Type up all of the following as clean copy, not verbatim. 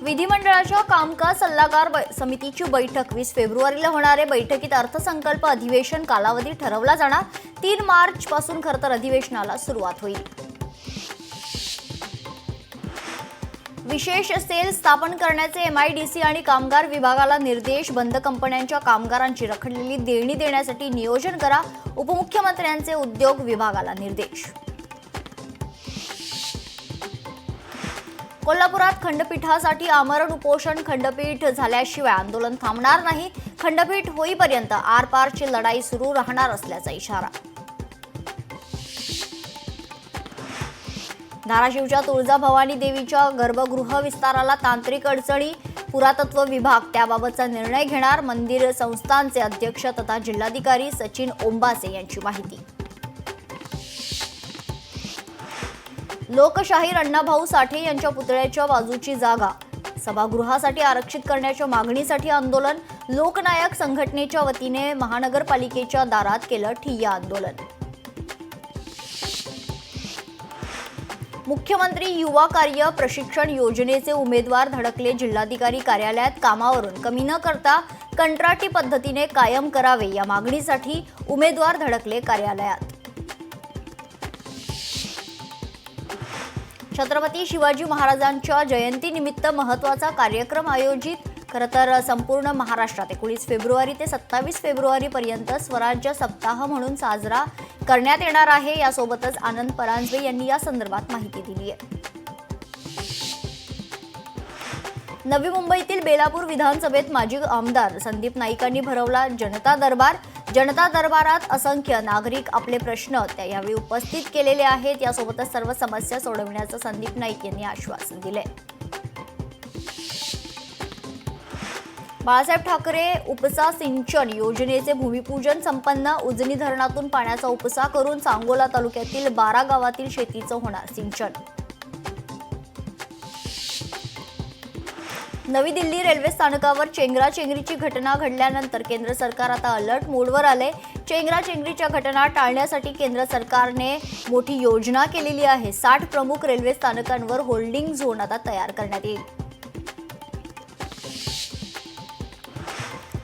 विधिमंडळाच्या कामकाज सल्लागार समितीची बैठक 20 फेब्रुवारीला होणारे बैठकीत अर्थसंकल्प अधिवेशन कालावधी ठरवला जाणार। 3 मार्च पासून खरतर अधिवेशनाला सुरुवात होईल। विशेष सेल स्थापन करण्याचे MIDC आणि कामगार विभागाला निर्देश। बंद कंपन्यांच्या कामगारांची रखडलेली देणी देण्यासाठी नियोजन करा। उपमुख्यमंत्र्यांचे उद्योग विभागाला निर्देश। कोल्हापुरात खंडपीठासाठी आमरण उपोषण। खंडपीठ झाल्याशिवाय आंदोलन थांबणार नाही। खंडपीठ होईपर्यंत आरपारची लढाई सुरू राहणार असल्याचा इशारा। धाराशिवच्या तुळजाभवानी देवीच्या गर्भगृह विस्ताराला तांत्रिक अडचणी। पुरातत्व विभाग त्याबाबतचा निर्णय घेणार। मंदिर संस्थानचे अध्यक्ष तथा जिल्हाधिकारी सचिन ओंबासे यांची माहिती। लोकशाहीर अण्णाभाऊ साठे यांच्या पुतळ्याच्या बाजूची जागा सभागृहासाठी आरक्षित करण्याच्या मागणीसाठी आंदोलन। लोकनायक संघटनेच्या वतीने महानगरपालिकेच्या दारात केलं ठिय्या आंदोलन। मुख्यमंत्री युवा कार्य प्रशिक्षण योजनेचे उमेदवार धडकले जिल्हाधिकारी कार्यालयात। कामावरून कमी न करता कंत्राटी पद्धतीने कायम करावे या मागणीसाठी उमेदवार धडकले कार्यालयात। छत्रपती शिवाजी महाराजांच्या जयंतीनिमित्त महत्त्वाचा कार्यक्रम आयोजित। खरतर संपूर्ण महाराष्ट्रात 19 फेब्रुवारी ते 27 फेब्रुवारी पर्यंत स्वराज्य सप्ताह म्हणून साजरा करण्यात येणार आहे। यासोबतच आनंद परांजपे यांनी या संदर्भात माहिती दिली आहे। नवी मुंबईतील बेलापूर विधानसभेत माजी आमदार संदीप नाईकांनी भरवला जनता दरबार। जनता दरबारात असंख्य नागरिक आपले प्रश्न यावेळी उपस्थित केलेले आहेत। यासोबतच सर्व समस्या सोडविण्याचं संदीप नाईक यांनी आश्वासन दिले। बाळासाहेब ठाकरे उपसा सिंचन योजनेचे भूमिपूजन संपन्न। उजनी धरणातून पाण्याचा उपसा करून सांगोला तालुक्यातील 12 गावातील शेतीचं होणार सिंचन। नवी दिल्ली रेल्वे स्थानकावर चेंगराचेंगरीची घटना घडल्यानंतर केंद्र सरकार आता अलर्ट मोडवर आले। चेंगराचेंगरीच्या घटना टाळण्यासाठी केंद्र सरकारने मोठी योजना केलेली आहे। 60 प्रमुख रेल्वे स्थानकांवर होल्डिंग झोन आता तयार करण्यात येईल।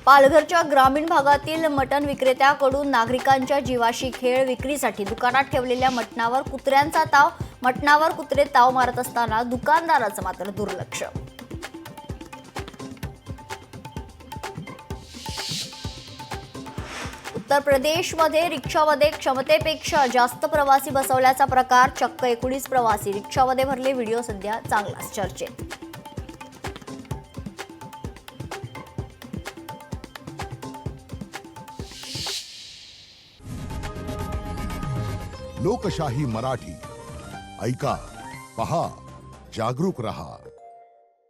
पालघरच्या ग्रामीण भागातील मटण विक्रेत्याकडून नागरिकांच्या जीवाशी खेळ। विक्रीसाठी दुकानात ठेवलेल्या मटणावर कुत्र्यांचा ताव। मटणावर कुत्रे ताव मारत असताना दुकानदाराचं मात्र दुर्लक्ष। उत्तर प्रदेशमध्ये रिक्षामध्ये क्षमतेपेक्षा जास्त प्रवासी बसवल्याचा प्रकार। चक्क 19 प्रवासी रिक्षामध्ये भरले। व्हिडिओ सध्या चांगलाच चर्चेत। लोकशाही मराठी ऐका, पहा, जागरूक रहा।